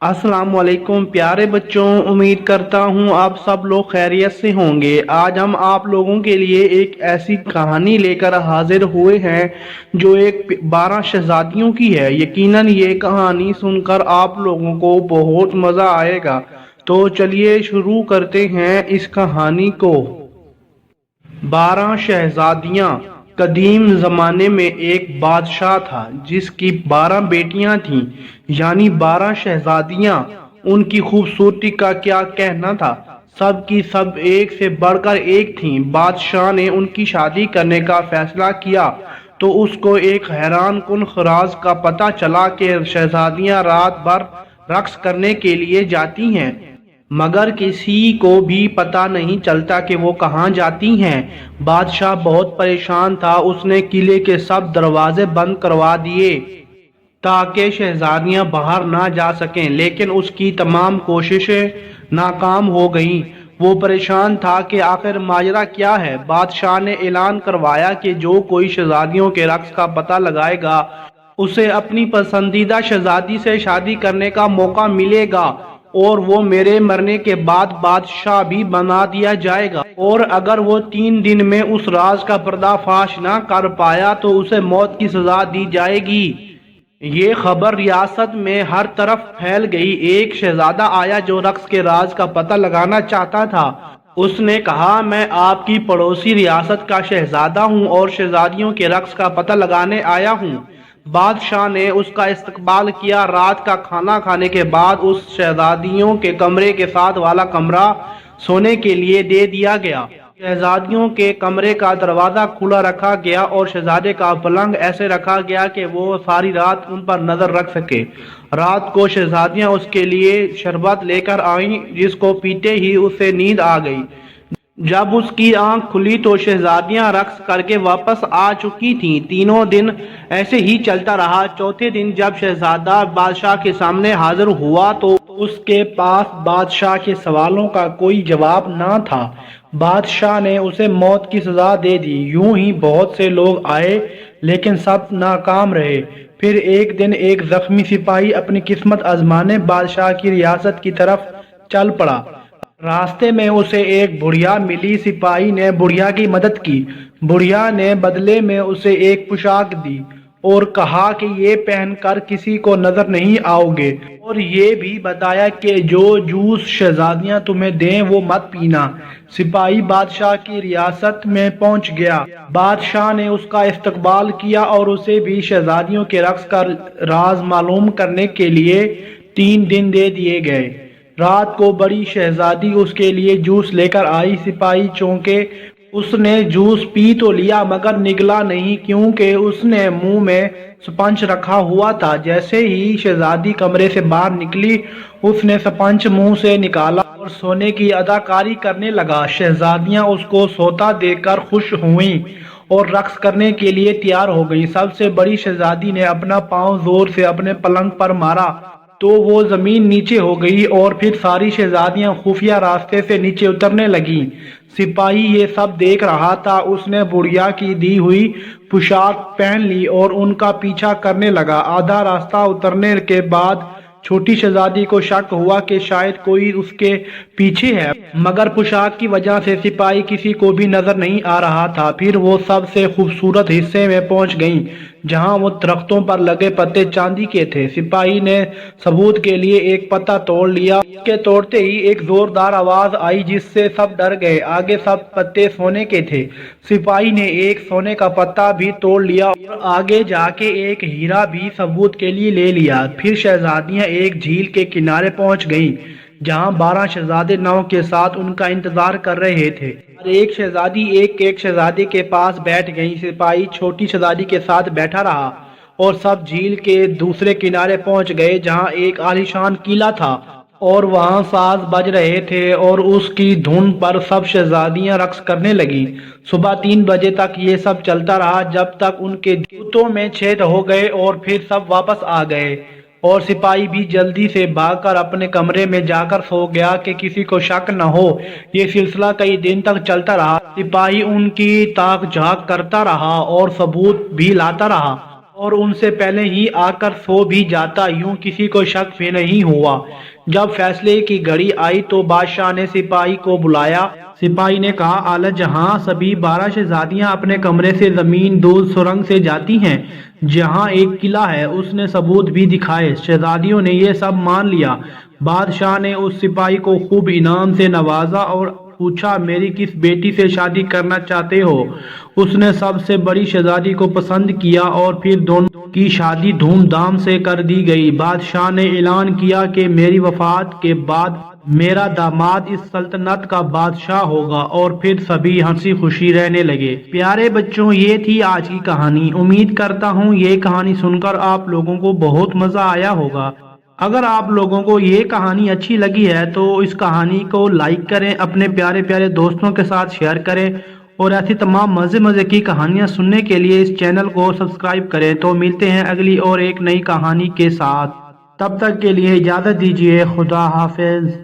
अस्सलाम वालेकुम प्यारे बच्चों, उम्मीद करता हूँ आप सब लोग खैरियत से होंगे। आज हम आप लोगों के लिए एक ऐसी कहानी लेकर हाजिर हुए हैं जो एक 12 शहजादियों की है। यकीनन ये कहानी सुनकर आप लोगों को बहुत मज़ा आएगा। तो चलिए शुरू करते हैं इस कहानी को। 12 शहजादियाँ। कदीम जमाने में एक बादशाह था जिसकी 12 बेटियां थीं, यानी 12 शहजादियां। उनकी खूबसूरती का क्या कहना था। सब की सब एक से बढ़कर एक थीं। बादशाह ने उनकी शादी करने का फैसला किया तो उसको एक हैरान कुन खराज का पता चला कि शहजादियां रात भर रक्स करने के लिए जाती हैं, मगर किसी को भी पता नहीं चलता कि वो कहाँ जाती हैं। बादशाह बहुत परेशान था। उसने किले के सब दरवाजे बंद करवा दिए ताकि शहजादियां बाहर ना जा सकें, लेकिन उसकी तमाम कोशिशें नाकाम हो गईं। वो परेशान था कि आखिर माजरा क्या है। बादशाह ने ऐलान करवाया कि जो कोई शहजादियों के रक्स का पता लगाएगा उसे अपनी पसंदीदा शहजादी से शादी करने का मौका मिलेगा, और वो मेरे मरने के बाद बादशाह भी बना दिया जाएगा। और अगर वो 3 दिन में उस राज का पर्दाफाश ना कर पाया तो उसे मौत की सजा दी जाएगी। ये खबर रियासत में हर तरफ फैल गई। एक शहजादा आया जो रक्स के राज का पता लगाना चाहता था। उसने कहा, मैं आपकी पड़ोसी रियासत का शहजादा हूँ और शहजादियों के रक्स का पता लगाने आया हूँ। बादशाह ने उसका इस्तकबाल किया। रात का खाना खाने के बाद उस शहजादियों के कमरे के साथ वाला कमरा सोने के लिए दे दिया गया। शहजादियों के कमरे का दरवाजा खुला रखा गया और शहजादे का पलंग ऐसे रखा गया कि वो सारी रात उन पर नजर रख सके। रात को शहजादियां उसके लिए शरबत लेकर आईं, जिसको पीते ही उसे नींद आ गई। जब उसकी आंख खुली तो शहजादियां रक्स करके वापस आ चुकी थीं। तीनों दिन ऐसे ही चलता रहा। चौथे दिन जब शहजादा बादशाह के सामने हाजिर हुआ तो उसके पास बादशाह के सवालों का कोई जवाब ना था। बादशाह ने उसे मौत की सजा दे दी। यूं ही बहुत से लोग आए लेकिन सब नाकाम रहे। फिर एक दिन एक जख्मी सिपाही अपनी किस्मत आजमाने बादशाह की रियासत की तरफ चल पड़ा। रास्ते में उसे एक बुढ़िया मिली। सिपाही ने बुढ़िया की मदद की। बुढ़िया ने बदले में उसे एक पोशाक दी और कहा कि ये पहनकर किसी को नजर नहीं आओगे, और ये भी बताया कि जो जूस शहजादियां तुम्हें दें वो मत पीना। सिपाही बादशाह की रियासत में पहुंच गया। बादशाह ने उसका इस्तकबाल किया और उसे भी शहजादियों के रक्स का राज मालूम करने के लिए 3 दिन दे दिए गए। रात को बड़ी शहजादी उसके लिए जूस लेकर आई। सिपाही चौंके। उसने जूस पी तो लिया मगर निगला नहीं, क्योंकि उसने मुंह में स्पंज रखा हुआ था। जैसे ही शहजादी कमरे से बाहर निकली उसने स्पंज मुंह से निकाला और सोने की अदाकारी करने लगा। शहजादियां उसको सोता देखकर खुश हुईं और रक्स करने के लिए तैयार हो गई। सबसे बड़ी शहजादी ने अपना पांव जोर से अपने पलंग पर मारा तो वो जमीन नीचे हो गई और फिर सारी शहजादियां खुफिया रास्ते से नीचे उतरने लगीं। सिपाही ये सब देख रहा था। उसने बुढ़िया की दी हुई पोशाक पहन ली और उनका पीछा करने लगा। आधा रास्ता उतरने के बाद छोटी शहजादी को शक हुआ कि शायद कोई उसके पीछे है, मगर पोशाक की वजह से सिपाही किसी को भी नजर नहीं आ रहा था। फिर वो सबसे खूबसूरत हिस्से में पहुंच गईं, जहां वो दरख्तों पर लगे पत्ते चांदी के थे। सिपाही ने सबूत के लिए एक पत्ता तोड़ लिया। उसके तोड़ते ही एक जोरदार आवाज आई जिससे सब डर गए। आगे सब पत्ते सोने के थे। सिपाही ने एक सोने का पत्ता भी तोड़ लिया और आगे जाके एक हीरा भी सबूत के लिए ले लिया। फिर शहजादियां एक झील के किनारे पहुंच गईं, जहां 12 शहजादे नाव के साथ उनका इंतजार कर रहे थे। और एक शहजादी एक शहजादे के पास बैठ गई। सिपाही छोटी शहजादी के साथ बैठा रहा और सब झील के दूसरे किनारे पहुंच गए, जहां एक आलीशान किला था और वहां साज बज रहे थे और उसकी धुन पर सब शहजादियां रक्स करने लगी। सुबह 3 बजे तक ये सब चलता रहा, जब तक उनके जूतों में छेद हो गए और फिर सब वापस आ गए। और सिपाही भी जल्दी से भागकर अपने कमरे में जाकर सो गया कि किसी को शक न हो। ये सिलसिला कई दिन तक चलता रहा। सिपाही उनकी ताक झांक करता रहा और सबूत भी लाता रहा اور ان سے پہلے ہی آ کر سو بھی جاتا، یوں کسی کو شک بھی نہیں ہوا۔ جب فیصلے کی گھڑی آئی تو بادشاہ نے سپاہی کو بلایا۔ سپاہی نے کہا، اعلیٰ جہاں سبھی 12 شہزادیاں اپنے کمرے سے زمین دور سرنگ سے جاتی ہیں جہاں ایک قلعہ ہے۔ اس نے ثبوت بھی دکھائے۔ شہزادیوں نے یہ سب مان لیا۔ بادشاہ نے اس سپاہی کو خوب انعام سے نوازا اور پوچھا، میری کس بیٹی سے شادی کرنا چاہتے ہو؟ اس نے سب سے بڑی شہزادی کو پسند کیا اور پھر دونوں کی شادی دھوم دھام سے کر دی گئی۔ بادشاہ نے اعلان کیا کہ میری وفات کے بعد میرا داماد اس سلطنت کا بادشاہ ہوگا، اور پھر سبھی ہنسی خوشی رہنے لگے۔ پیارے بچوں، یہ تھی آج کی کہانی۔ امید کرتا ہوں یہ کہانی سن کر آپ لوگوں کو بہت مزہ آیا ہوگا۔ اگر آپ لوگوں کو یہ کہانی اچھی لگی ہے تو اس کہانی کو لائک کریں، اپنے پیارے پیارے دوستوں کے ساتھ شیئر کریں، اور ایسی تمام مزے کی کہانیاں سننے کے لیے اس چینل کو سبسکرائب کریں۔ تو ملتے ہیں اگلی اور ایک نئی کہانی کے ساتھ، تب تک کے لیے اجازت دیجیے۔ خدا حافظ۔